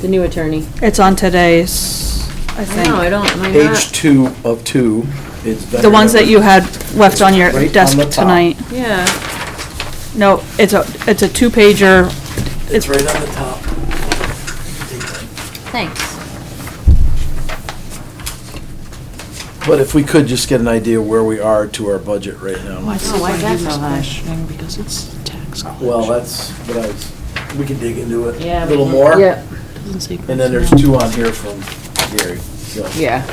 Speaker 1: the new attorney?
Speaker 4: It's on today's, I
Speaker 1: No, I
Speaker 4: think.
Speaker 1: don't, am I
Speaker 2: page
Speaker 1: not?
Speaker 2: 2 of 2. It's
Speaker 4: The ones that you had left on your
Speaker 2: Right on
Speaker 4: desk
Speaker 2: the top.
Speaker 4: tonight.
Speaker 1: Yeah,
Speaker 4: No, it's a two-pager.
Speaker 2: It's right on the top.
Speaker 1: thanks.
Speaker 2: But if we could just get an idea where we are to our budget right now.
Speaker 1: why is that so high?
Speaker 5: Because it's tax.
Speaker 2: Well, that's what we can dig into it
Speaker 1: Yeah.
Speaker 2: a little more.
Speaker 1: Yeah,
Speaker 2: And then there's 2 on here from Gary. So,
Speaker 1: yeah,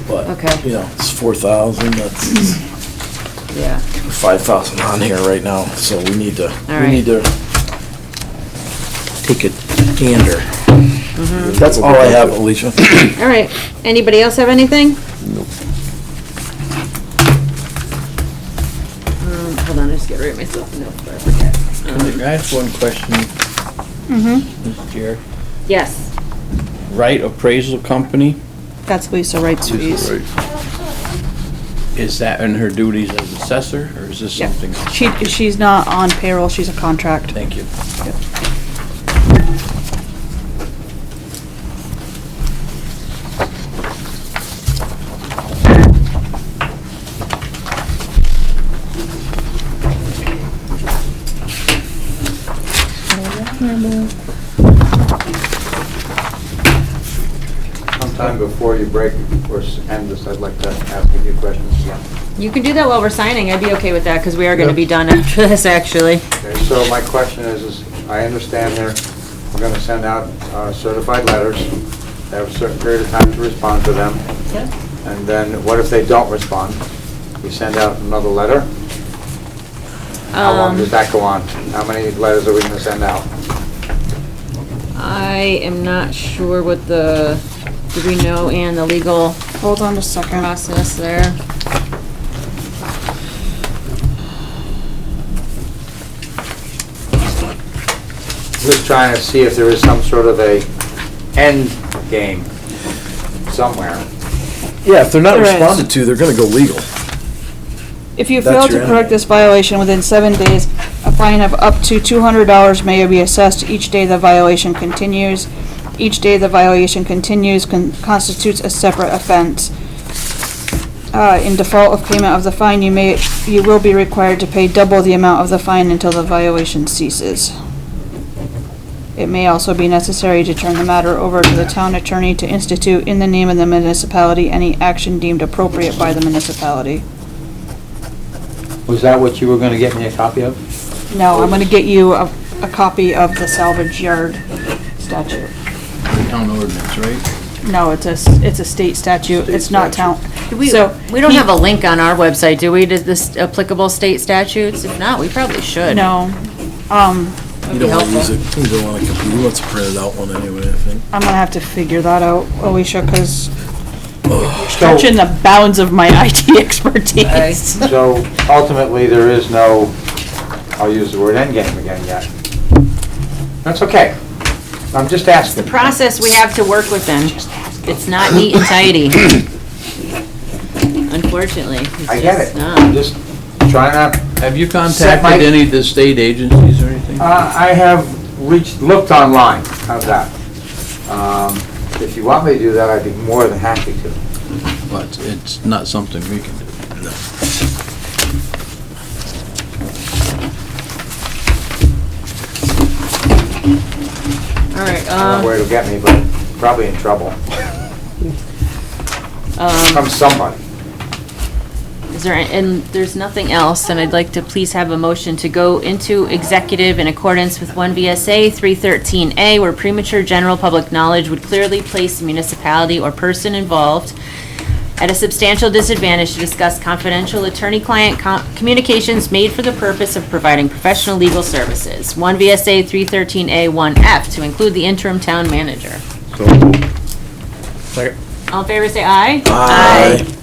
Speaker 2: but,
Speaker 1: Okay.
Speaker 2: you know, it's 4,000, that's
Speaker 1: yeah.
Speaker 2: 5,000 on here right now, so we need to,
Speaker 1: right.
Speaker 2: take a gander. That's all I have, Alicia.
Speaker 1: All right, anybody else have anything?
Speaker 3: Nope.
Speaker 1: Hold on, I just get rid of myself. No, before I forget.
Speaker 7: Can I ask one question, Mr. Chair?
Speaker 1: Yes.
Speaker 7: Right appraisal company,
Speaker 4: That's Lisa Wright's fees.
Speaker 3: Right.
Speaker 7: is that in her duties as assessor, or is this
Speaker 4: Yeah.
Speaker 7: something?
Speaker 4: She's not on payroll, she's a contract.
Speaker 7: Thank you.
Speaker 6: Sometime before you break or end this, I'd like to ask a few questions again.
Speaker 1: You can do that while we're signing. I'd be okay with that, because we are gonna be done after this, actually.
Speaker 6: Okay, so my question is I understand we're gonna send out certified letters. They have a certain period of time to respond to them. And then what if they don't respond? We send out another letter? How long does that go on? How many letters are we gonna send out?
Speaker 1: I am not sure what do we know, Ann, the legal
Speaker 4: Hold on a second.
Speaker 1: process there?
Speaker 6: Just trying to see if there is some sort of a end game somewhere.
Speaker 2: Yeah, if they're not
Speaker 4: There is.
Speaker 2: responded to, they're gonna go legal.
Speaker 4: If you
Speaker 2: That's
Speaker 4: fail to
Speaker 2: your
Speaker 4: correct this violation within 7 days, a fine of up to $200 may be assessed each day the violation continues. Each day the violation continues constitutes a separate offense. In default of payment of the fine, you will be required to pay double the amount of the fine until the violation ceases. It may also be necessary to turn the matter over to the town attorney to institute in the name of the municipality any action deemed appropriate by the municipality.
Speaker 6: Was that what you were gonna get me a copy of?
Speaker 4: No, I'm gonna get you a copy of the salvage yard statute.
Speaker 7: Town ordinance, right?
Speaker 4: No, it's a state statute, it's not town.
Speaker 1: We
Speaker 4: So,
Speaker 1: don't have a link on our website, do we, to this applicable state statutes? If not, we probably should.
Speaker 4: No,
Speaker 2: You don't wanna use it, you don't wanna, you want to print it out one anyway, I think.
Speaker 4: I'm gonna have to figure that out, Alicia, cause
Speaker 6: So,
Speaker 4: stretching the bounds of my IT expertise.
Speaker 6: so ultimately, there is no, I'll use the word endgame again yet. That's okay. I'm just asking.
Speaker 1: Process we have to work within. It's not neat and tidy. Unfortunately. It's
Speaker 6: I get
Speaker 1: just
Speaker 6: it.
Speaker 1: not.
Speaker 6: I'm just trying to,
Speaker 7: Have you
Speaker 6: Set my-
Speaker 7: contacted any of the state agencies or anything?
Speaker 6: I have looked online, how's that? If you want me to do that, I'd be more than happy to.
Speaker 7: But it's not something we can do.
Speaker 1: All right,
Speaker 6: I don't know where it'll get me, but probably in trouble. From somebody.
Speaker 1: is there, and there's nothing else, then I'd like to please have a motion to go into executive in accordance with 1 VSA 313A, where premature general public knowledge would clearly place the municipality or person involved at a substantial disadvantage to discuss confidential attorney-client communications made for the purpose of providing professional legal services. 1 VSA 313A 1F, to include the interim town manager.
Speaker 3: So moved.
Speaker 7: Second.
Speaker 1: All in favor, say aye.
Speaker 2: Aye.